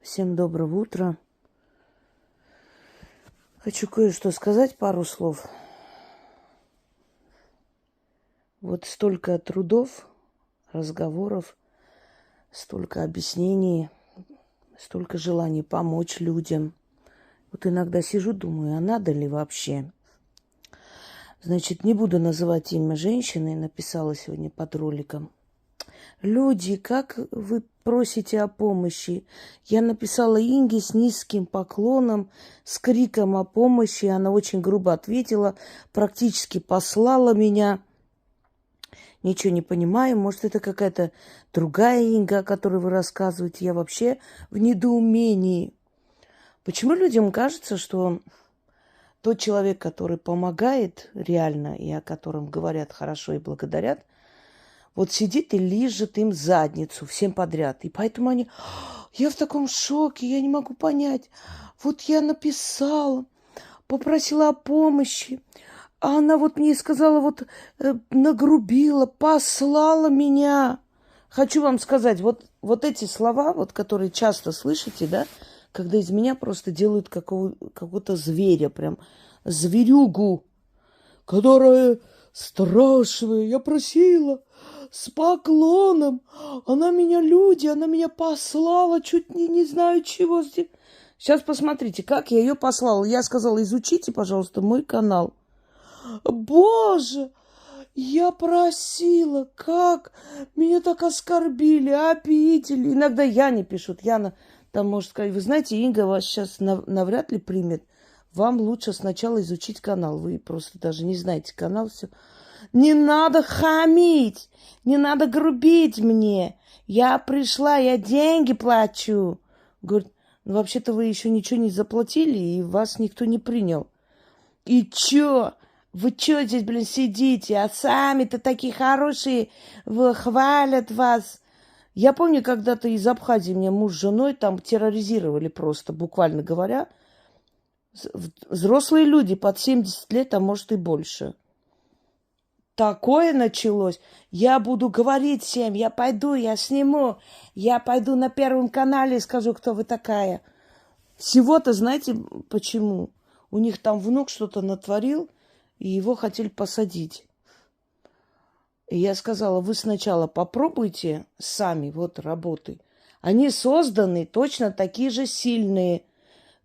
Всем доброго утра. Хочу кое-что сказать, пару слов. Вот столько трудов, разговоров, столько объяснений, столько желаний помочь людям. Вот иногда сижу, думаю, а надо ли вообще? Значит, не буду называть имя женщины, написала сегодня под роликом. Люди, как вы просите о помощи? Я написала Инге с низким поклоном, с криком о помощи. Она очень грубо ответила, практически послала меня. Ничего не понимаю. Может, это какая-то другая Инга, о которой вы рассказываете. Я вообще в недоумении. Почему людям кажется, что тот человек, который помогает реально и о котором говорят хорошо и благодарят, вот сидит и лижет им задницу всем подряд. И поэтому они... Я в таком шоке, я не могу понять. Вот я написала, попросила о помощи, а она вот мне сказала, нагрубила, послала меня. Хочу вам сказать, вот эти слова, вот, которые часто слышите, да, когда из меня просто делают какого-то зверя, прям зверюгу, которая страшная. Я просила с поклоном. Она меня послала, чуть не знаю чего. Сейчас посмотрите, как я ее послала. Я сказала, изучите, пожалуйста, мой канал. Боже, я просила, как меня так оскорбили, обидели. Иногда Яне пишут. Яна там может сказать, вы знаете, Инга вас сейчас навряд ли примет. Вам лучше сначала изучить канал. Вы просто даже не знаете канал, все. Не надо хамить, не надо грубить мне. Я пришла, я деньги плачу. Говорит, ну вообще-то вы еще ничего не заплатили, и вас никто не принял. И чё? Вы чё здесь, сидите? А сами-то такие хорошие, хвалят вас. Я помню, когда-то из Абхазии меня муж с женой там терроризировали просто, буквально говоря. Взрослые люди под 70 лет, а может и больше. Такое началось. Я буду говорить всем, я пойду, я сниму, я пойду на Первом канале и скажу, кто вы такая. Всего-то, знаете, почему? У них там внук что-то натворил, и его хотели посадить. И я сказала, вы сначала попробуйте сами, вот работы. Они созданы точно такие же сильные,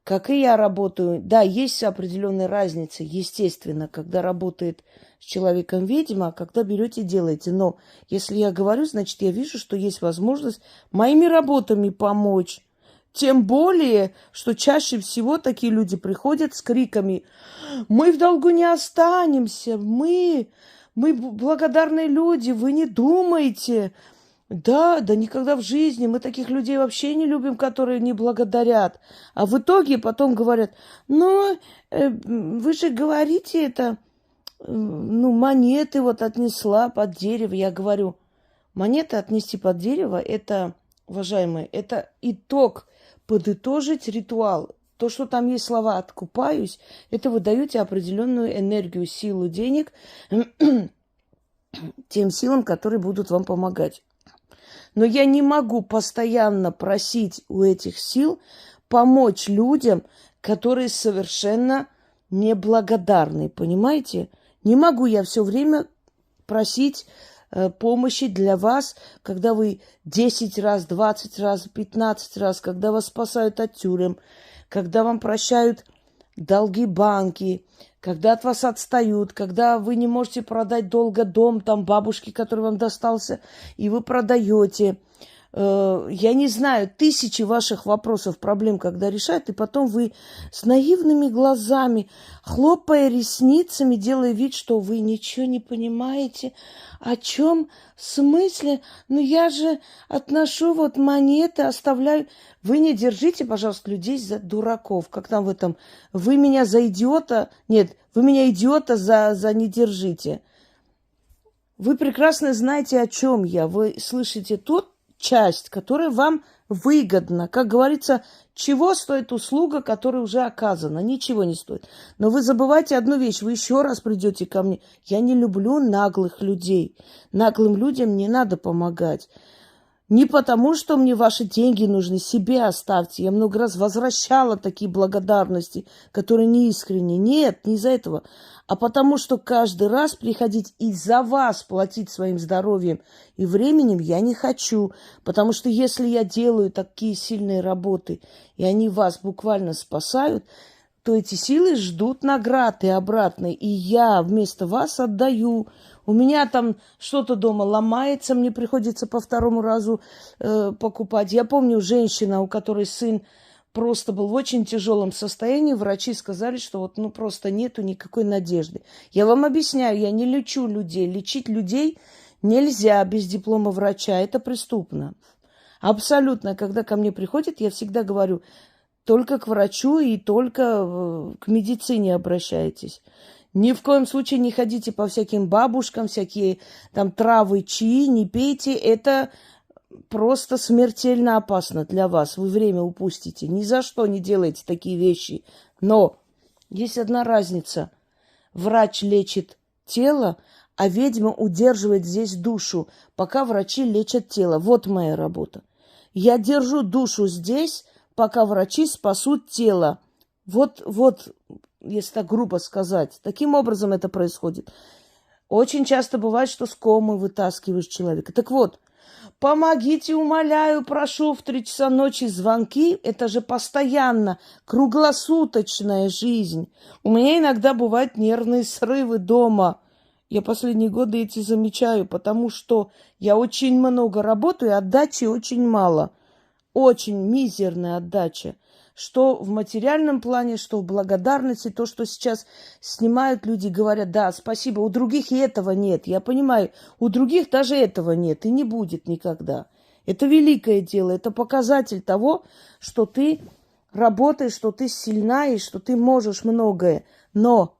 как и я работаю. Да, есть определенная разница, естественно, когда работает с человеком ведьма, а когда берете и делаете. Но если я говорю, значит, я вижу, что есть возможность моими работами помочь. Тем более, что чаще всего такие люди приходят с криками: «Мы в долгу не останемся, мы благодарные люди, вы не думайте». Да, никогда в жизни. Мы таких людей вообще не любим, которые не благодарят. А в итоге потом говорят, вы же говорите это, монеты вот отнесла под дерево. Я говорю, монеты отнести под дерево, это, уважаемые, это итог, подытожить ритуал. То, что там есть слова «откупаюсь», это вы даете определенную энергию, силу, денег тем силам, которые будут вам помогать. Но я не могу постоянно просить у этих сил помочь людям, которые совершенно неблагодарны, понимаете? Не могу я все время просить помощи для вас, когда вы 10 раз, 20 раз, 15 раз, когда вас спасают от тюрем, когда вам прощают долги банки, когда от вас отстают, когда вы не можете продать долго дом там бабушки, который вам достался, и вы продаете. Я не знаю, тысячи ваших вопросов, проблем, когда решают, и потом вы с наивными глазами, хлопая ресницами, делая вид, что вы ничего не понимаете. О чем? В смысле? Я же отношу монеты, оставляю. Вы не держите, пожалуйста, людей за дураков. Как там в этом? Вы меня за идиота... Нет, вы меня идиота за не держите. Вы прекрасно знаете, о чем я. Вы слышите тот часть, которая вам выгодна. Как говорится, чего стоит услуга, которая уже оказана? Ничего не стоит. Но вы забываете одну вещь. Вы еще раз придете ко мне. Я не люблю наглых людей. Наглым людям не надо помогать. Не потому, что мне ваши деньги нужны, себе оставьте. Я много раз возвращала такие благодарности, которые не искренние. Нет, не из-за этого. А потому, что каждый раз приходить и за вас платить своим здоровьем и временем я не хочу. Потому что если я делаю такие сильные работы, и они вас буквально спасают, то эти силы ждут награды обратной. И я вместо вас отдаю. У меня там что-то дома ломается, мне приходится по второму разу покупать. Я помню женщина, у которой сын просто был в очень тяжелом состоянии. Врачи сказали, что вот ну просто нету никакой надежды. Я вам объясняю, я не лечу людей. Лечить людей нельзя без диплома врача. Это преступно. Абсолютно. Когда ко мне приходят, я всегда говорю, только к врачу и только к медицине обращайтесь. Ни в коем случае не ходите по всяким бабушкам, всякие там травы, чаи, не пейте. Это просто смертельно опасно для вас. Вы время упустите. Ни за что не делайте такие вещи. Но есть одна разница. Врач лечит тело, а ведьма удерживает здесь душу, пока врачи лечат тело. Вот моя работа. Я держу душу здесь, пока врачи спасут тело. Вот, если так грубо сказать. Таким образом это происходит. Очень часто бывает, что с комы вытаскиваешь человека. Так вот, помогите, умоляю, прошу, в 3 часа ночи звонки. Это же постоянно, круглосуточная жизнь. У меня иногда бывают нервные срывы дома. Я последние годы эти замечаю, потому что я очень много работаю, отдачи очень мало. Очень мизерная отдача. Что в материальном плане, что в благодарности. То, что сейчас снимают люди, говорят, да, спасибо. У других и этого нет. Я понимаю, у других даже этого нет и не будет никогда. Это великое дело. Это показатель того, что ты работаешь, что ты сильна и что ты можешь многое. Но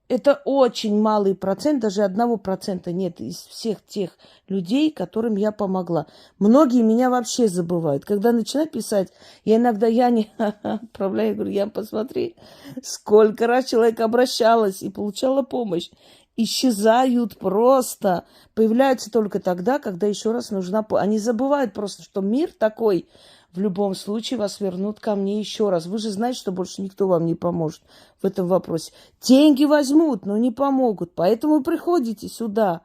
это очень малый процент, даже 1% нет из всех тех людей, которым я помогла. Многие меня вообще забывают. Когда начинаю писать, я иногда не отправляю, говорю, я посмотри, сколько раз человек обращалась и получала помощь. Исчезают просто. Появляются только тогда, когда еще раз нужна помощь. Они забывают просто, что мир такой. В любом случае вас вернут ко мне еще раз. Вы же знаете, что больше никто вам не поможет в этом вопросе. Деньги возьмут, но не помогут. Поэтому приходите сюда.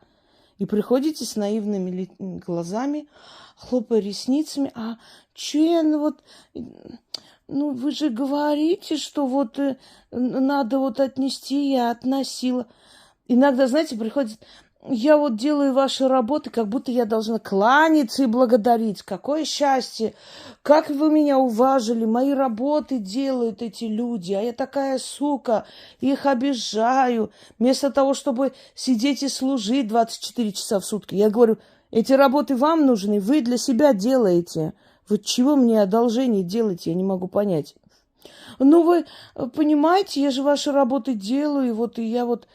И приходите с наивными глазами, хлопая ресницами. А Чен, вот, ну вы же говорите, что вот надо вот отнести, я относила. Иногда, знаете, приходит... Я вот делаю ваши работы, как будто я должна кланяться и благодарить. Какое счастье! Как вы меня уважили! Мои работы делают эти люди, а я такая сука, их обижаю. Вместо того, чтобы сидеть и служить 24 часа в сутки. Я говорю, эти работы вам нужны, вы для себя делаете. Вы чего мне одолжение делаете, я не могу понять. Ну, вы понимаете, я же ваши работы делаю, и я вот...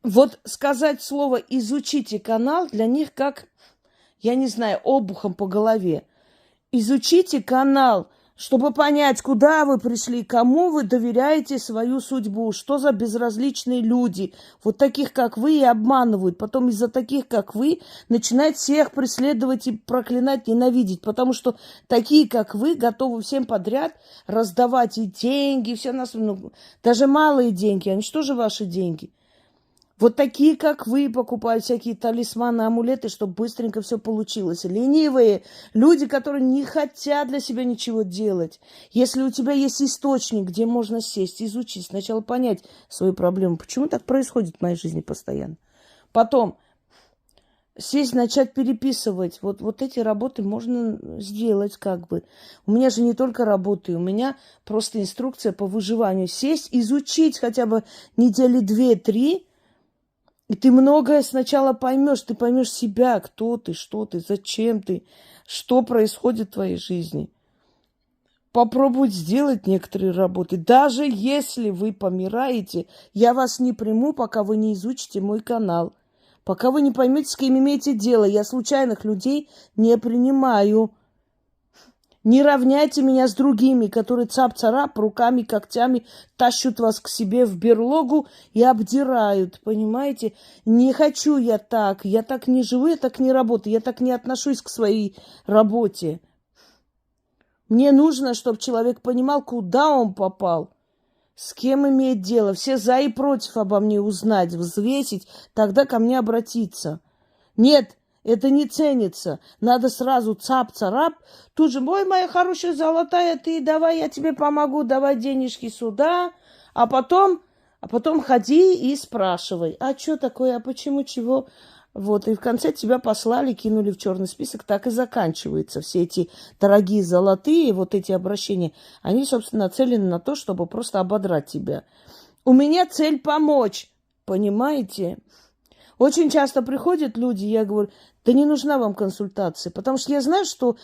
Вот сказать слово «изучите канал» для них как, я не знаю, обухом по голове. Изучите канал, чтобы понять, куда вы пришли, кому вы доверяете свою судьбу, что за безразличные люди. Вот таких, как вы, и обманывают. Потом из-за таких, как вы, начинают всех преследовать и проклинать, ненавидеть. Потому что такие, как вы, готовы всем подряд раздавать и деньги, и все нас, ну, даже малые деньги. Они что же ваши деньги? Вот такие, как вы, покупают всякие талисманы, амулеты, чтобы быстренько все получилось. Ленивые люди, которые не хотят для себя ничего делать. Если у тебя есть источник, где можно сесть, изучить, сначала понять свою проблему. Почему так происходит в моей жизни постоянно? Потом сесть, начать переписывать. Вот эти работы можно сделать как бы. У меня же не только работы, у меня просто инструкция по выживанию. Сесть, изучить хотя бы недели 2-3, и ты многое сначала поймешь. Ты поймешь себя, кто ты, что ты, зачем ты, что происходит в твоей жизни. Попробуй сделать некоторые работы. Даже если вы помираете, я вас не приму, пока вы не изучите мой канал. Пока вы не поймете, с кем имеете дело. Я случайных людей не принимаю. Не равняйте меня с другими, которые цап-царап руками, когтями тащат вас к себе в берлогу и обдирают, понимаете? Не хочу я так не живу, я так не работаю, я так не отношусь к своей работе. Мне нужно, чтобы человек понимал, куда он попал, с кем имеет дело, все за и против обо мне узнать, взвесить, тогда ко мне обратиться. Нет, это не ценится. Надо сразу цап-царап. Тут же, ой, моя хорошая золотая, ты давай, я тебе помогу, давай денежки сюда. А потом ходи и спрашивай, а что такое, а почему, чего? Вот, и в конце тебя послали, кинули в черный список, так и заканчивается. Все эти дорогие золотые, вот эти обращения, они, собственно, нацелены на то, чтобы просто ободрать тебя. У меня цель помочь, понимаете? Очень часто приходят люди, я говорю, да не нужна вам консультация, потому что я знаю, что,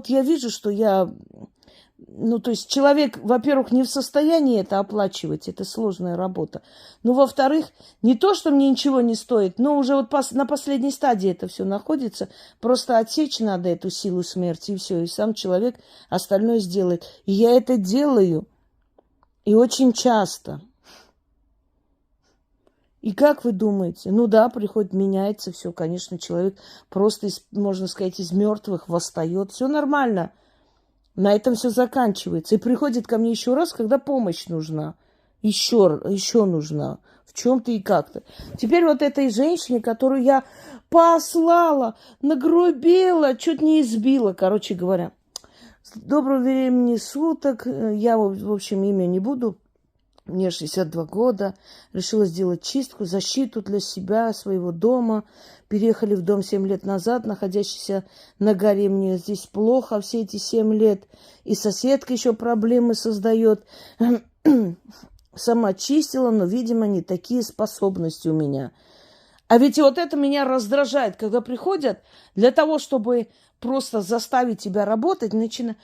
я вижу, что то есть человек, во-первых, не в состоянии это оплачивать, это сложная работа. Во-вторых, не то, что мне ничего не стоит, но уже вот на последней стадии это все находится, просто отсечь надо эту силу смерти, и все, и сам человек остальное сделает. И я это делаю, и очень часто. И как вы думаете? Приходит, меняется все. Конечно, человек просто, можно сказать, из мертвых восстает. Все нормально. На этом все заканчивается. И приходит ко мне еще раз, когда помощь нужна. Еще нужна. В чем-то и как-то. Теперь вот этой женщине, которую я послала, нагрубила, чуть не избила, короче говоря. Доброго времени суток. Я, в общем, имя не буду. Мне 62 года, решила сделать чистку, защиту для себя, своего дома. Переехали в дом 7 лет назад, находящийся на горе. Мне здесь плохо все эти 7 лет. И соседка еще проблемы создает. Сама чистила, но, видимо, не такие способности у меня. А ведь вот это меня раздражает, когда приходят для того, чтобы просто заставить тебя работать, начинают...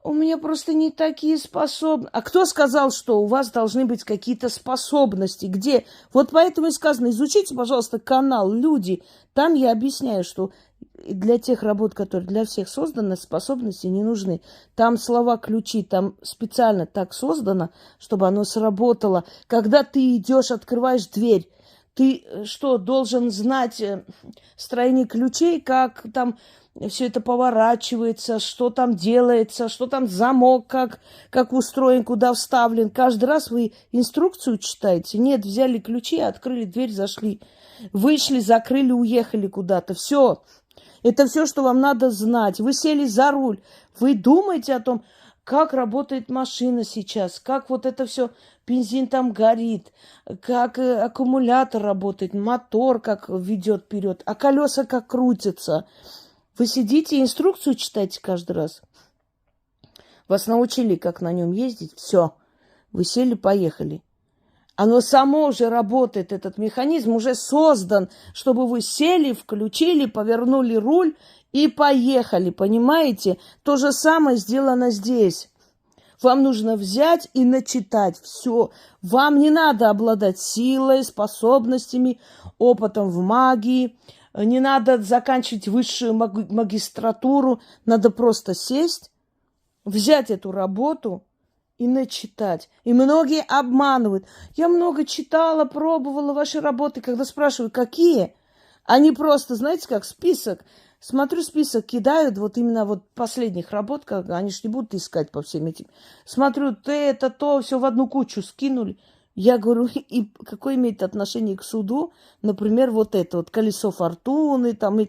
У меня просто не такие способности. А кто сказал, что у вас должны быть какие-то способности? Где? Вот поэтому и сказано, изучите, пожалуйста, канал «Люди». Там я объясняю, что для тех работ, которые для всех созданы, способности не нужны. Там слова-ключи, там специально так создано, чтобы оно сработало. Когда ты идешь, открываешь дверь, ты что, должен знать строение ключей, как там... Все это поворачивается, что там делается, что там замок, как устроен, куда вставлен. Каждый раз вы инструкцию читаете. Нет, взяли ключи, открыли дверь, зашли. Вышли, закрыли, уехали куда-то. Все. Это все, что вам надо знать. Вы сели за руль. Вы думаете о том, как работает машина сейчас, как вот это все, бензин там горит, как аккумулятор работает, мотор как ведет вперед, а колеса как крутятся. Вы сидите, инструкцию читаете каждый раз. Вас научили, как на нем ездить. Все. Вы сели, поехали. Оно само уже работает, этот механизм уже создан, чтобы вы сели, включили, повернули руль и поехали. Понимаете? То же самое сделано здесь. Вам нужно взять и начитать. Все. Вам не надо обладать силой, способностями, опытом в магии. Не надо заканчивать высшую магистратуру. Надо просто сесть, взять эту работу и начитать. И многие обманывают. Я много читала, пробовала ваши работы. Когда спрашиваю, какие, они просто, знаете, как список. Смотрю, список кидают, вот именно вот последних работ, как они же не будут искать по всем этим. Смотрю, это, то, все в одну кучу скинули. Я говорю, и какое имеет отношение к суду, например, вот это вот колесо фортуны, там,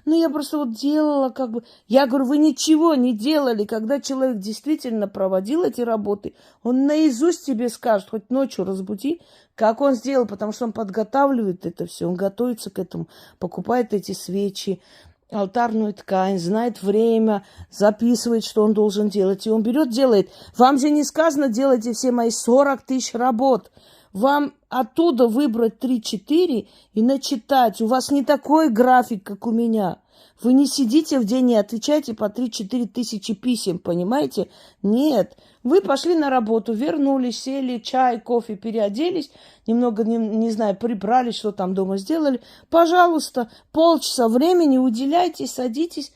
я просто вот делала как бы, я говорю, вы ничего не делали, когда человек действительно проводил эти работы, он наизусть тебе скажет, хоть ночью разбуди, как он сделал, потому что он подготавливает это все, он готовится к этому, покупает эти свечи, алтарную ткань, знает время, записывает, что он должен делать. И он берет, делает. Вам же не сказано, делайте все мои 40 тысяч работ. Вам оттуда выбрать 3-4 и начитать. У вас не такой график, как у меня. Вы не сидите в день и отвечаете по 3-4 тысячи писем, понимаете? Нет. Вы пошли на работу, вернулись, сели, чай, кофе, переоделись, немного, не знаю, прибрали, что там дома сделали. Пожалуйста, полчаса времени уделяйте, садитесь,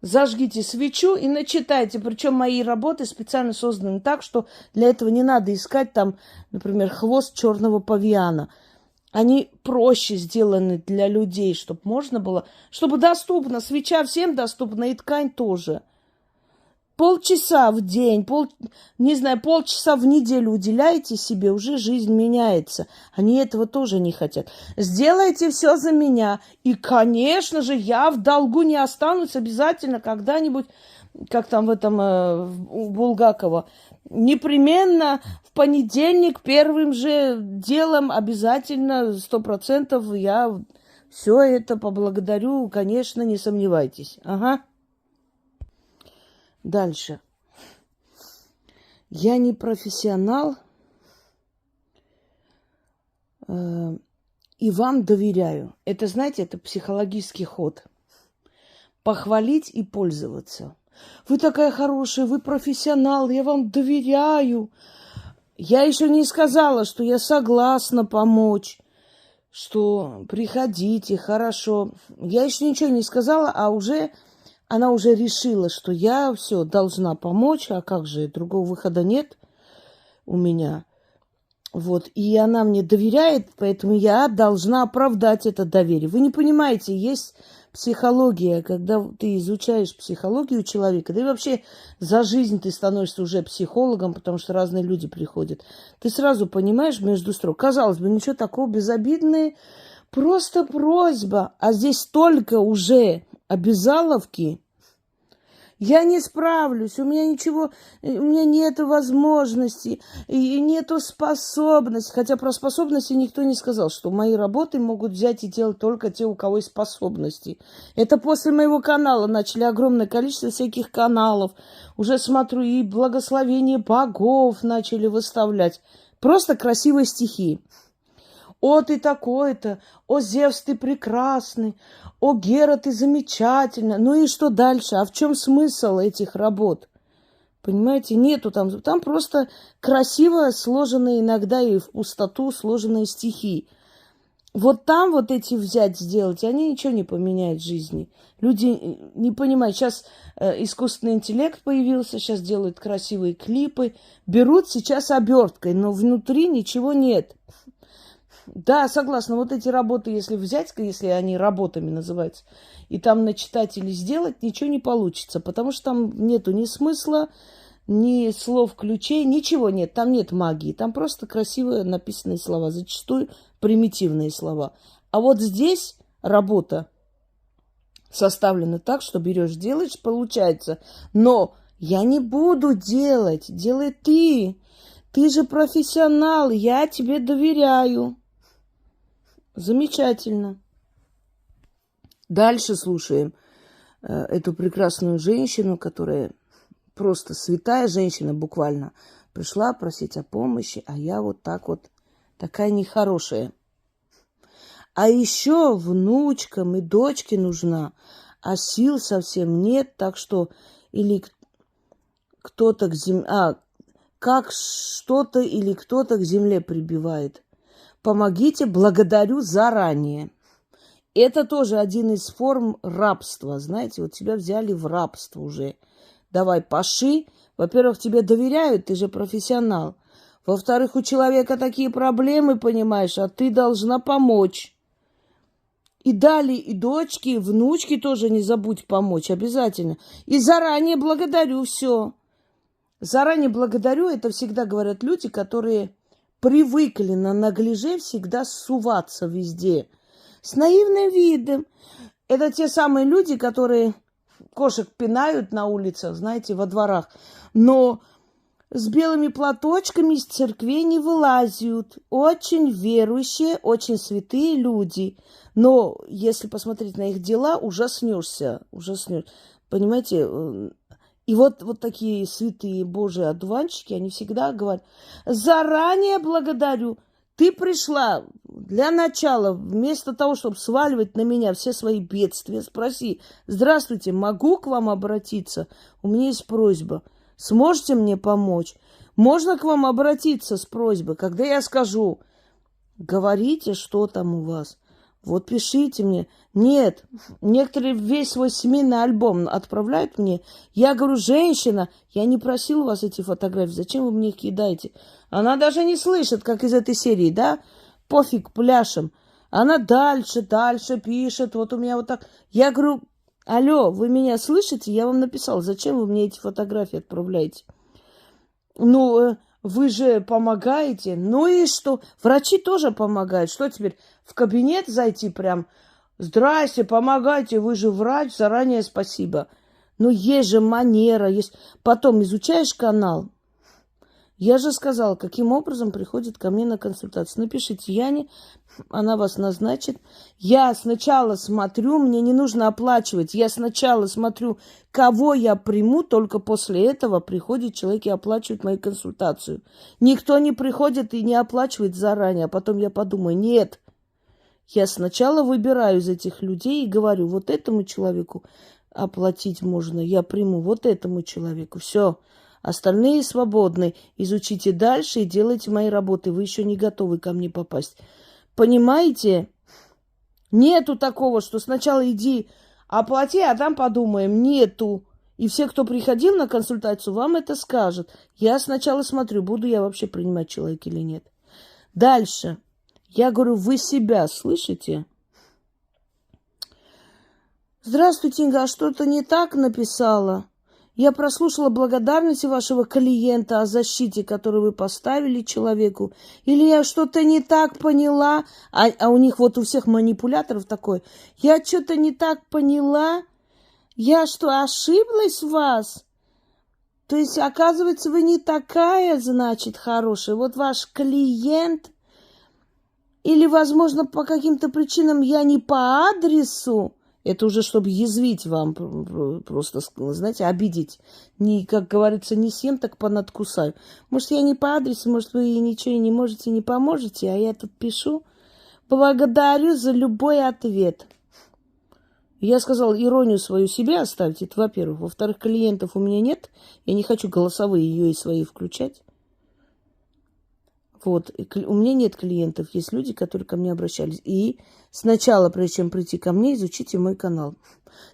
Зажгите свечу и начитайте. Причем мои работы специально созданы так, что для этого не надо искать там, например, хвост черного павиана. Они проще сделаны для людей, чтобы можно было, чтобы доступно. Свеча всем доступна, и ткань тоже. Полчаса в день, не знаю, полчаса в неделю уделяйте себе, уже жизнь меняется. Они этого тоже не хотят. Сделайте все за меня. И, конечно же, я в долгу не останусь обязательно когда-нибудь, как там в этом у Булгакова, непременно в понедельник первым же делом обязательно 100% я все это поблагодарю, конечно, не сомневайтесь. Ага. Дальше. Я не профессионал и вам доверяю. Это, знаете, это психологический ход. Похвалить и пользоваться. Вы такая хорошая, вы профессионал, я вам доверяю. Я еще не сказала, что я согласна помочь, что приходите, хорошо. Я еще ничего не сказала, а уже... Она уже решила, что я все должна помочь, а как же, другого выхода нет у меня. Вот, и она мне доверяет, поэтому я должна оправдать это доверие. Вы не понимаете, есть психология, когда ты изучаешь психологию человека, да и вообще за жизнь ты становишься уже психологом, потому что разные люди приходят. Ты сразу понимаешь между строк. Казалось бы, ничего такого, безобидное, просто просьба, а здесь столько уже обязаловки. Я не справлюсь, у меня ничего, у меня нет возможности, и нету способности. Хотя про способности никто не сказал, что мои работы могут взять и делать только те, у кого есть способности. Это после моего канала начали огромное количество всяких каналов. Уже смотрю, и благословение богов начали выставлять. Просто красивые стихи. О, ты такой-то, о, Зевс, ты прекрасный, о, Гера, ты замечательна. Ну и что дальше? А в чем смысл этих работ? Понимаете, нету там. Там просто красиво сложенные иногда и в пустоту сложенные стихи. Вот там вот эти взять, сделать, они ничего не поменяют в жизни. Люди не понимают. Сейчас искусственный интеллект появился, сейчас делают красивые клипы. Берут сейчас оберткой, но внутри ничего нет. Да, согласна. Вот эти работы, если взять, если они работами называются, и там начитать или сделать, ничего не получится, потому что там нету ни смысла, ни слов, ключей, ничего нет. Там нет магии, там просто красиво написанные слова, зачастую примитивные слова. А вот здесь работа составлена так, что берешь, делаешь, получается. Но я не буду делать, делай ты. Ты же профессионал, я тебе доверяю. Замечательно. Дальше слушаем эту прекрасную женщину, которая просто святая женщина буквально. Пришла просить о помощи, а я вот так вот такая нехорошая. А еще внучкам и дочке нужна, а сил совсем нет, так что или кто-то к земле, как что-то или кто-то к земле прибивает. Помогите, благодарю заранее. Это тоже один из форм рабства. Знаете, вот тебя взяли в рабство уже. Давай, паши. Во-первых, тебе доверяют, ты же профессионал. Во-вторых, у человека такие проблемы, понимаешь, а ты должна помочь. И далее, и дочки, и внучки тоже не забудь помочь, обязательно. И заранее благодарю, все. Заранее благодарю, это всегда говорят люди, которые привыкли на наглиже всегда суваться везде. С наивным видом. Это те самые люди, которые кошек пинают на улицах, знаете, во дворах. Но с белыми платочками из церквей не вылазят. Очень верующие, очень святые люди. Но если посмотреть на их дела, ужаснешься. Понимаете? И вот такие святые Божьи одуванчики, они всегда говорят, заранее благодарю. Ты пришла для начала, вместо того, чтобы сваливать на меня все свои бедствия, спроси, здравствуйте, могу к вам обратиться? У меня есть просьба. Сможете мне помочь? Можно к вам обратиться с просьбой? Когда я скажу, говорите, что там у вас. Вот пишите мне. Нет, некоторые весь свой семейный альбом отправляют мне. Я говорю, женщина, я не просила вас эти фотографии, зачем вы мне их кидаете? Она даже не слышит, как из этой серии, да? Пофиг, пляшем. Она дальше пишет, вот у меня вот так. Я говорю, алло, вы меня слышите? Я вам написала, зачем вы мне эти фотографии отправляете? Ну, вы же помогаете. Ну и что? Врачи тоже помогают. Что теперь, в кабинет зайти прям? Здрасте, помогайте, вы же врач, заранее спасибо. Но есть же манера, есть. Потом изучаешь канал. Я же сказала, каким образом приходит ко мне на консультацию. Напишите Яне, она вас назначит. Я сначала смотрю, мне не нужно оплачивать. Я сначала смотрю, кого я приму, только после этого приходит человек и оплачивает мою консультацию. Никто не приходит и не оплачивает заранее, а потом я подумаю, нет. Я сначала выбираю из этих людей и говорю, вот этому человеку оплатить можно, я приму вот этому человеку. Все. Остальные свободны. Изучите дальше и делайте мои работы. Вы еще не готовы ко мне попасть. Понимаете? Нету такого, что сначала иди оплати, а там подумаем. Нету. И все, кто приходил на консультацию, вам это скажут. Я сначала смотрю, буду я вообще принимать человека или нет. Дальше. Я говорю, вы себя слышите? Здравствуйте, Инга, а что-то не так написала? Я прослушала благодарности вашего клиента о защите, которую вы поставили человеку. Или я что-то не так поняла? А у них вот у всех манипуляторов такой. Я что-то не так поняла? Я что, ошиблась в вас? То есть, оказывается, вы не такая, значит, хорошая. Вот ваш клиент... Или, возможно, по каким-то причинам я не по адресу. Это уже, чтобы язвить вам, просто, знаете, обидеть. Не, как говорится, не съем, так понадкусаю. Может, я не по адресу, может, вы ничего и не можете, не поможете, а я тут пишу. Благодарю за любой ответ. Я сказала, иронию свою себе оставьте, это во-первых. Во-вторых, клиентов у меня нет. Я не хочу голосовые ее и свои включать. Вот, у меня нет клиентов, есть люди, которые ко мне обращались. И сначала, прежде чем прийти ко мне, изучите мой канал.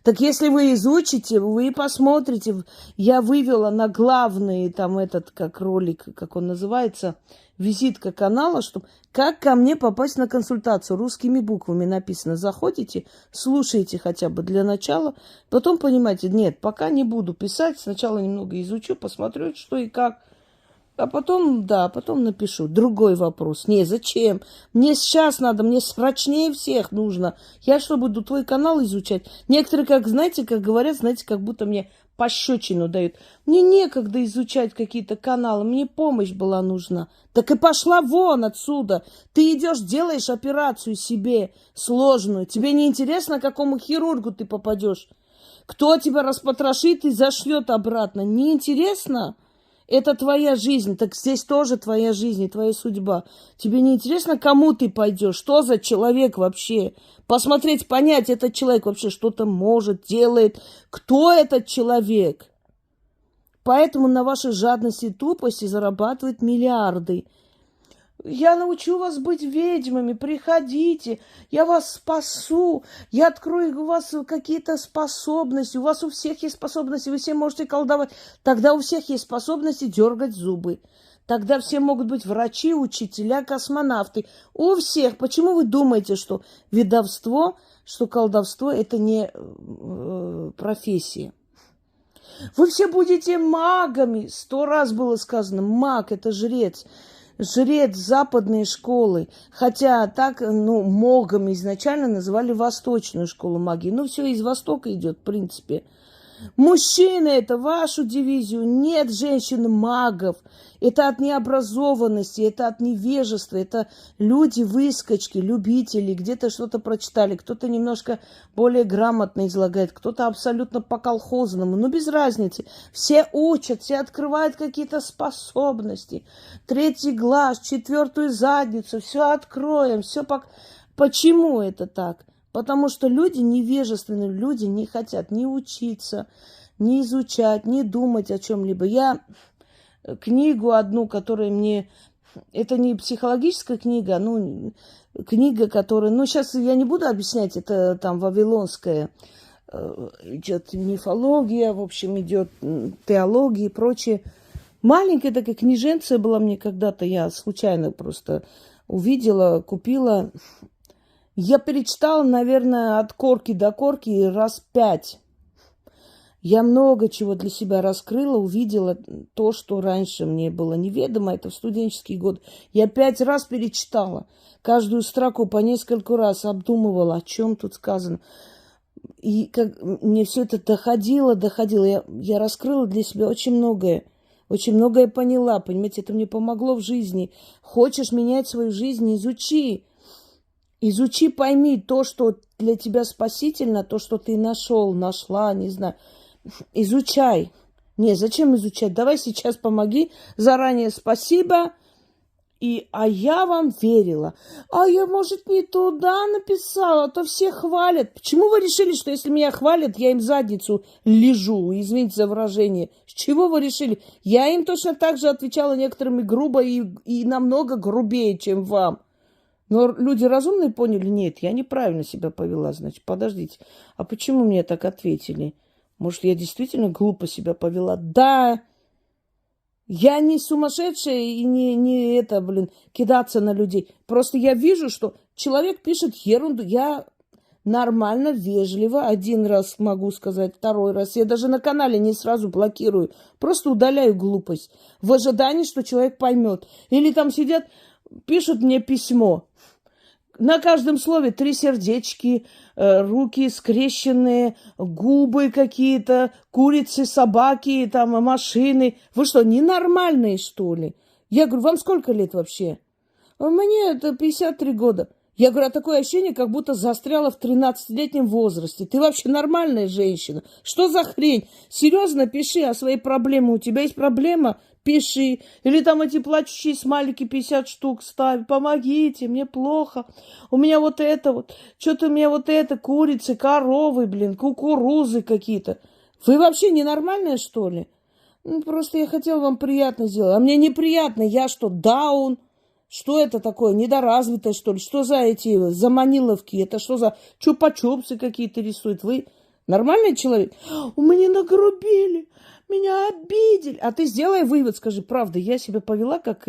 Так если вы изучите, вы посмотрите, я вывела на главный, там этот, как ролик, как он называется, визитка канала, чтобы как ко мне попасть на консультацию. Русскими буквами написано. Заходите, слушайте хотя бы для начала, потом понимаете, нет, пока не буду писать, сначала немного изучу, посмотрю, что и как. А потом, да, потом напишу. Другой вопрос. Не, зачем? Мне сейчас надо, мне срочнее всех нужно. Я что, буду твой канал изучать? Некоторые, как, знаете, как говорят, знаете, как будто мне пощечину дают. Мне некогда изучать какие-то каналы, мне помощь была нужна. Так и пошла вон отсюда. Ты идешь, делаешь операцию себе сложную. Тебе не интересно, к какому хирургу ты попадешь? Кто тебя распотрошит и зашлет обратно? Не интересно? Это твоя жизнь, так здесь тоже твоя жизнь и твоя судьба. Тебе не интересно, кому ты пойдешь? Что за человек вообще? Посмотреть, понять, этот человек вообще что-то может, делает. Кто этот человек? Поэтому на вашей жадности и тупости зарабатывают миллиарды. Я научу вас быть ведьмами, приходите, я вас спасу, я открою у вас какие-то способности, у вас у всех есть способности, вы все можете колдовать. Тогда у всех есть способности дергать зубы. Тогда все могут быть врачи, учителя, космонавты. У всех. Почему вы думаете, что ведовство, что колдовство – это не профессия? Вы все будете магами. 100 раз было сказано, маг – это жрец. Жрец западной школы. Хотя так, магами изначально называли восточную школу магии. Все из Востока идет, в принципе. Мужчины, это вашу дивизию. Нет женщин-магов. Это от необразованности, это от невежества. Это люди-выскочки, любители. Где-то что-то прочитали. Кто-то немножко более грамотно излагает. Кто-то абсолютно по-колхозному. Без разницы. Все учат, все открывают какие-то способности. 3-й глаз, 4-ю задницу. Все откроем. Все Почему это так? Потому что люди невежественные, люди не хотят ни учиться, ни изучать, ни думать о чем-либо. Я книгу одну, которая мне... Это не психологическая книга, книга, которая... Ну, сейчас я не буду объяснять, это там вавилонская. Идет мифология, в общем, идет теология и прочее. Маленькая такая книженция была мне когда-то, я случайно просто увидела, купила. Я перечитала, наверное, от корки до корки раз 5. Я много чего для себя раскрыла, увидела то, что раньше мне было неведомо. Это в студенческий год. Я 5 раз перечитала. Каждую строку по нескольку раз обдумывала, о чем тут сказано. И как мне все это доходило. Я раскрыла для себя очень многое. Очень многое поняла, понимаете, это мне помогло в жизни. Хочешь менять свою жизнь, изучи. Изучи, пойми то, что для тебя спасительно, то, что ты нашел, нашла, не знаю. Изучай. Не, зачем изучать? Давай сейчас помоги. Заранее спасибо. А я вам верила. А я, может, не туда написала, а то все хвалят. Почему вы решили, что если меня хвалят, я им задницу лежу? Извините за выражение. С чего вы решили? Я им точно так же отвечала некоторыми грубо и намного грубее, чем вам. Но люди разумные поняли, нет, я неправильно себя повела. Значит, подождите, а почему мне так ответили? Может, я действительно глупо себя повела? Да, я не сумасшедшая и не кидаться на людей. Просто я вижу, что человек пишет ерунду. Я нормально, вежливо. Один раз могу сказать, второй раз. Я даже на канале не сразу блокирую. Просто удаляю глупость. В ожидании, что человек поймет. Или там сидят, пишут мне письмо. На каждом слове 3 сердечки, руки скрещенные, губы какие-то, курицы, собаки, там, машины. Вы что, ненормальные, что ли? Я говорю, вам сколько лет вообще? Мне это 53 года. Я говорю, такое ощущение, как будто застряла в 13-летнем возрасте. Ты вообще нормальная женщина? Что за хрень? Серьезно, пиши о своей проблеме. У тебя есть проблема? Пиши. Или там эти плачущие смайлики 50 штук ставь. Помогите, мне плохо. У меня вот это вот. Что-то у меня вот это. Курицы, коровы, кукурузы какие-то. Вы вообще ненормальные, что ли? Ну, просто я хотела вам приятно сделать. А мне неприятно. Я что, даун? Что это такое? Недоразвитое, что ли? Что за эти заманиловки? Это что за чупа-чупсы какие-то рисуют? Вы нормальный человек? У меня нагрубили, меня обидели. А ты сделай вывод, скажи, правда, я себя повела как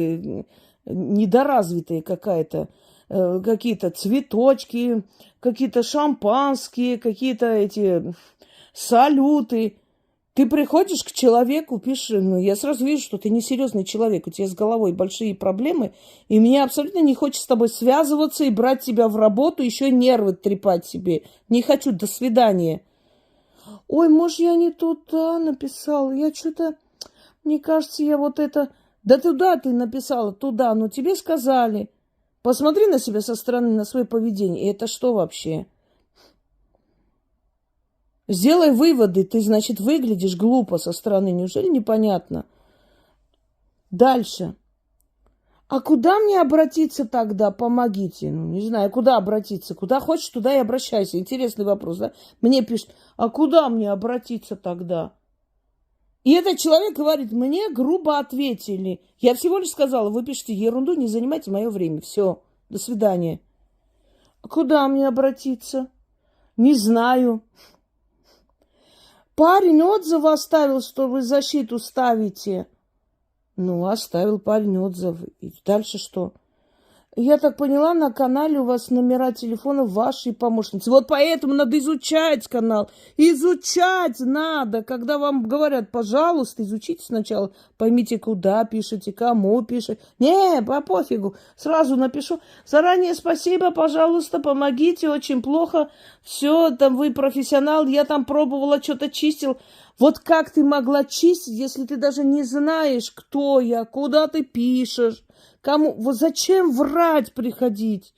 недоразвитая какая-то. Какие-то цветочки, какие-то шампанские, какие-то эти салюты. Ты приходишь к человеку, пишешь, я сразу вижу, что ты несерьезный человек, у тебя с головой большие проблемы, и мне абсолютно не хочется с тобой связываться и брать тебя в работу, еще нервы трепать себе. Не хочу, до свидания. Ой, может, я не туда написала, я что-то, мне кажется, я вот это... Да туда ты написала, туда, но тебе сказали. Посмотри на себя со стороны, на свое поведение, и это что вообще? Сделай выводы, ты, значит, выглядишь глупо со стороны. Неужели непонятно? Дальше. А куда мне обратиться тогда? Помогите. Ну, не знаю, куда обратиться. Куда хочешь, туда и обращайся. Интересный вопрос, да? Мне пишут, а куда мне обратиться тогда? И этот человек говорит, мне грубо ответили. Я всего лишь сказала, вы пишете ерунду, не занимайте мое время. Все, до свидания. А куда мне обратиться? Не знаю. Парень отзыв оставил, что вы защиту ставите. Ну, оставил парень отзыв. И дальше что? Я так поняла, на канале у вас номера телефонов вашей помощницы. Вот поэтому надо изучать канал. Изучать надо. Когда вам говорят, пожалуйста, изучите сначала. Поймите, куда пишете, кому пишете. Не, по пофигу. Сразу напишу. Заранее спасибо, пожалуйста, помогите. Очень плохо. Все, там вы профессионал. Я там пробовала, что-то чистил. Вот как ты могла чистить, если ты даже не знаешь, кто я, куда ты пишешь? Кому? Вот зачем врать приходить?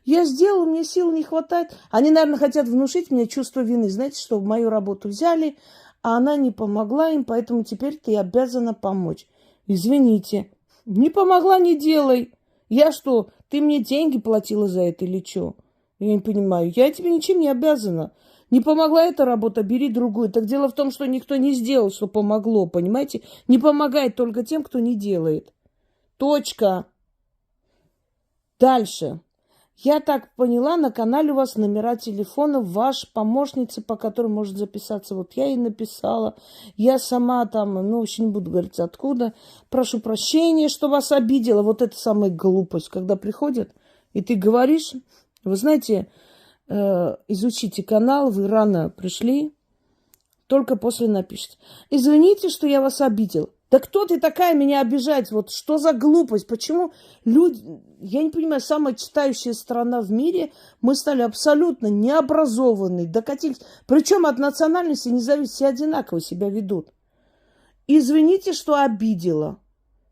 Я сделала, мне сил не хватает. Они, наверное, хотят внушить мне чувство вины. Знаете, что в мою работу взяли, а она не помогла им, поэтому теперь ты обязана помочь. Извините. Не помогла, не делай. Я что, ты мне деньги платила за это или что? Я не понимаю. Я тебе ничем не обязана. Не помогла эта работа, бери другую. Так дело в том, что никто не сделал, что помогло, понимаете? Не помогает только тем, кто не делает. Точка. Дальше. Я так поняла, на канале у вас номера телефонов вашей помощницы, по которой может записаться. Вот я ей написала. Я сама там, ну, вообще не буду говорить откуда. Прошу прощения, что вас обидела. Вот это самая глупость, когда приходят, и ты говоришь, вы знаете, изучите канал, вы рано пришли, только после напишите. Извините, что я вас обидел. Да кто ты такая меня обижать? Вот что за глупость? Почему люди... Я не понимаю, самая читающая страна в мире, мы стали абсолютно необразованные, докатились. Причем от национальности не зависит, все одинаково себя ведут. Извините, что обидела.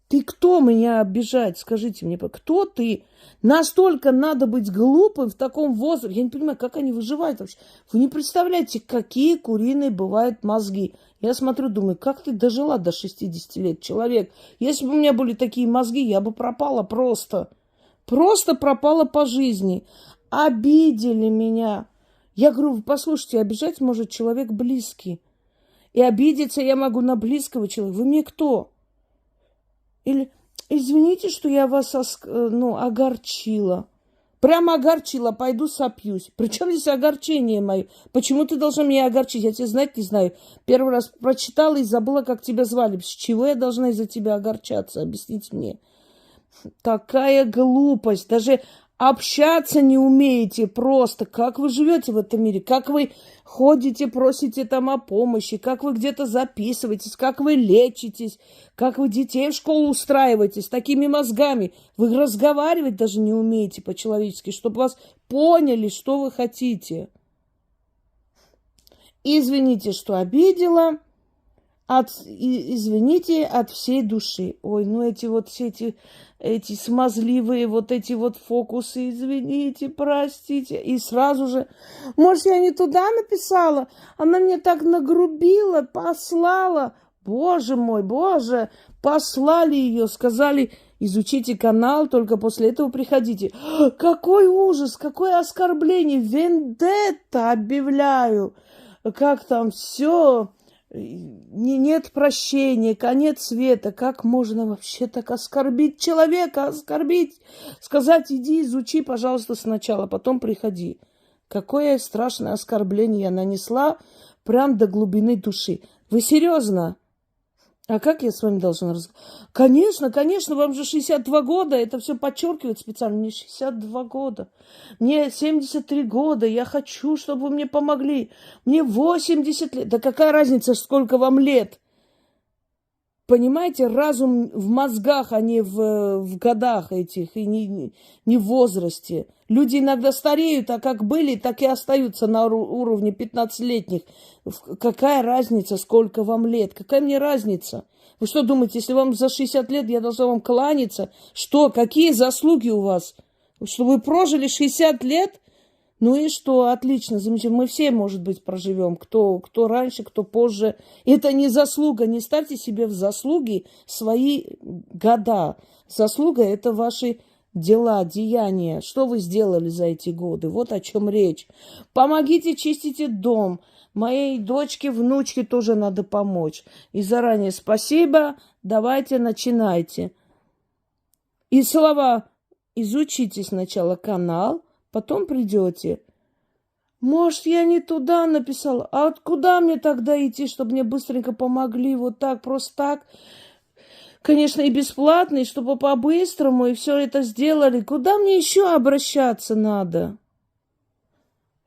Ты кто меня обижать? Скажите мне, кто ты? Настолько надо быть глупым в таком возрасте. Я не понимаю, как они выживают вообще. Вы не представляете, какие куриные бывают мозги. Я смотрю, думаю, как ты дожила до 60 лет, человек? Если бы у меня были такие мозги, я бы пропала просто. Просто пропала по жизни. Обидели меня. Я говорю, послушайте, обижать может человек близкий. И обидеться я могу на близкого человека. Вы мне кто? Или, извините, что я вас огорчила. Прямо огорчила, пойду сопьюсь. Причем здесь огорчение мое? Почему ты должна меня огорчить? Я тебя знать не знаю. Первый раз прочитала и забыла, как тебя звали. С чего я должна из-за тебя огорчаться? Объясните мне. Такая глупость. Даже общаться не умеете просто. Как вы живете в этом мире? Как вы ходите, просите там о помощи? Как вы где-то записываетесь? Как вы лечитесь? Как вы детей в школу устраиваете с такими мозгами? Вы разговаривать даже не умеете по-человечески, чтобы вас поняли, что вы хотите. Извините, что обидела. Извините от всей души. Ой, ну эти вот все эти смазливые вот эти вот фокусы. Извините, простите. И сразу же, может, я не туда написала? Она мне так нагрубила, послала. Боже мой, боже, послали ее, сказали, изучите канал, только после этого приходите. Какой ужас, какое оскорбление, вендетта объявляю. Как там все... Нет прощения, конец света. Как можно вообще так оскорбить человека, оскорбить? Сказать, иди изучи, пожалуйста, сначала, потом приходи. Какое страшное оскорбление я нанесла прям до глубины души. Вы серьезно? А как я с вами должна разговаривать? Конечно, конечно, вам же 62 года. Это все подчеркивает специально. Мне 62 года. Мне 73 года. Я хочу, чтобы вы мне помогли. Мне 80 лет. Да какая разница, сколько вам лет? Понимаете, разум в мозгах, а не в годах этих, и не в возрасте. Люди иногда стареют, а как были, так и остаются на уровне 15-летних. Какая разница, сколько вам лет? Какая мне разница? Вы что думаете, если вам за 60 лет, я должна вам кланяться? Что, какие заслуги у вас? Что вы прожили 60 лет? Ну и что, отлично, замечательно. Мы все, может быть, проживем. Кто раньше, кто позже. Это не заслуга. Не ставьте себе в заслуги свои года. Заслуга – это ваши дела, деяния. Что вы сделали за эти годы? Вот о чем речь. Помогите, чистите дом. Моей дочке, внучке тоже надо помочь. И заранее спасибо. Давайте, начинайте. И слова. Изучите сначала канал. Потом придете. Может, я не туда написала. А куда мне тогда идти, чтобы мне быстренько помогли? Вот так, просто так. Конечно, и бесплатно, и чтобы по-быстрому, и все это сделали. Куда мне еще обращаться надо?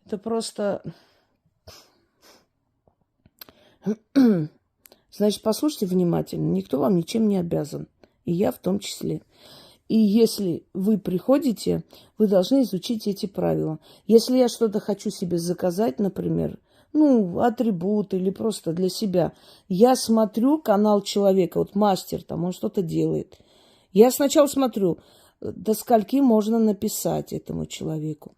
Это просто... Значит, послушайте внимательно. Никто вам ничем не обязан. И я в том числе. И если вы приходите, вы должны изучить эти правила. Если я что-то хочу себе заказать, например, атрибут или просто для себя, я смотрю канал человека, вот мастер там, он что-то делает. Я сначала смотрю, до скольки можно написать этому человеку.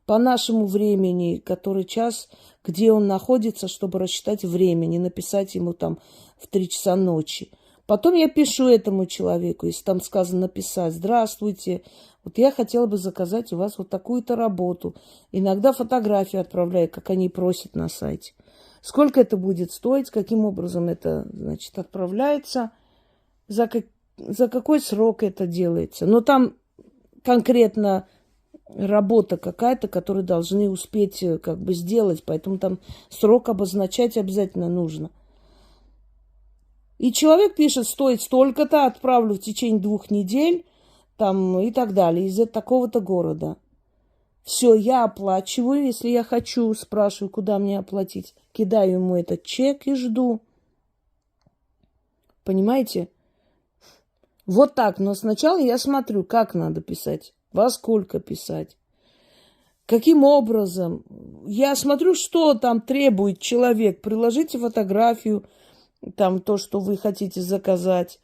По нашему времени, который час, где он находится, чтобы рассчитать время, не написать ему там в 3 часа ночи. Потом я пишу этому человеку, если там сказано написать: здравствуйте, вот я хотела бы заказать у вас вот такую-то работу. Иногда фотографии отправляю, как они просят на сайте. Сколько это будет стоить, каким образом это, значит, отправляется, за какой срок это делается. Но там конкретно работа какая-то, которую должны успеть как бы сделать. Поэтому там срок обозначать обязательно нужно. И человек пишет, стоит столько-то, отправлю в течение 2 недель, там и так далее, из такого-то города. Все, я оплачиваю, если я хочу, спрашиваю, куда мне оплатить. Кидаю ему этот чек и жду. Понимаете? Вот так. Но сначала я смотрю, как надо писать, во сколько писать, каким образом. Я смотрю, что там требует человек. Приложите фотографию, там то, что вы хотите заказать.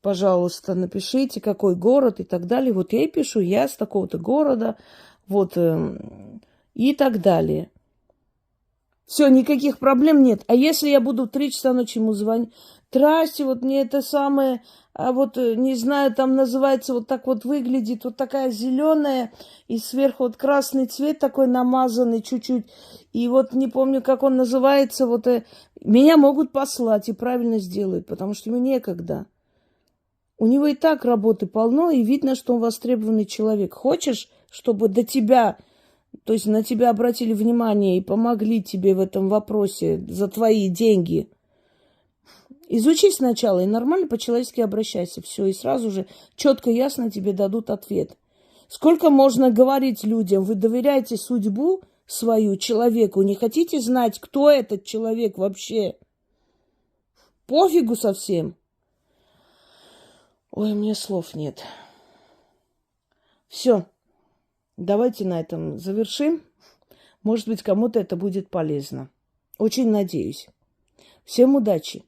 Пожалуйста, напишите, какой город и так далее. Вот я и пишу, я с такого-то города, вот, и так далее. Все, никаких проблем нет. А если я буду в 3 часа ночи ему звонить, здрасте, вот мне это самое, а вот, не знаю, там называется, вот так вот выглядит, вот такая зеленая, и сверху вот красный цвет такой намазанный чуть-чуть, и вот не помню, как он называется, вот, меня могут послать и правильно сделают, потому что ему некогда. У него и так работы полно, и видно, что он востребованный человек. Хочешь, чтобы до тебя, то есть на тебя обратили внимание и помогли тебе в этом вопросе за твои деньги? Изучи сначала и нормально по-человечески обращайся. Все, и сразу же четко, ясно тебе дадут ответ. Сколько можно говорить людям? Вы доверяете судьбу свою человеку? Не хотите знать, кто этот человек вообще? Пофигу совсем. Ой, мне слов нет. Все, давайте на этом завершим. Может быть, кому-то это будет полезно. Очень надеюсь. Всем удачи!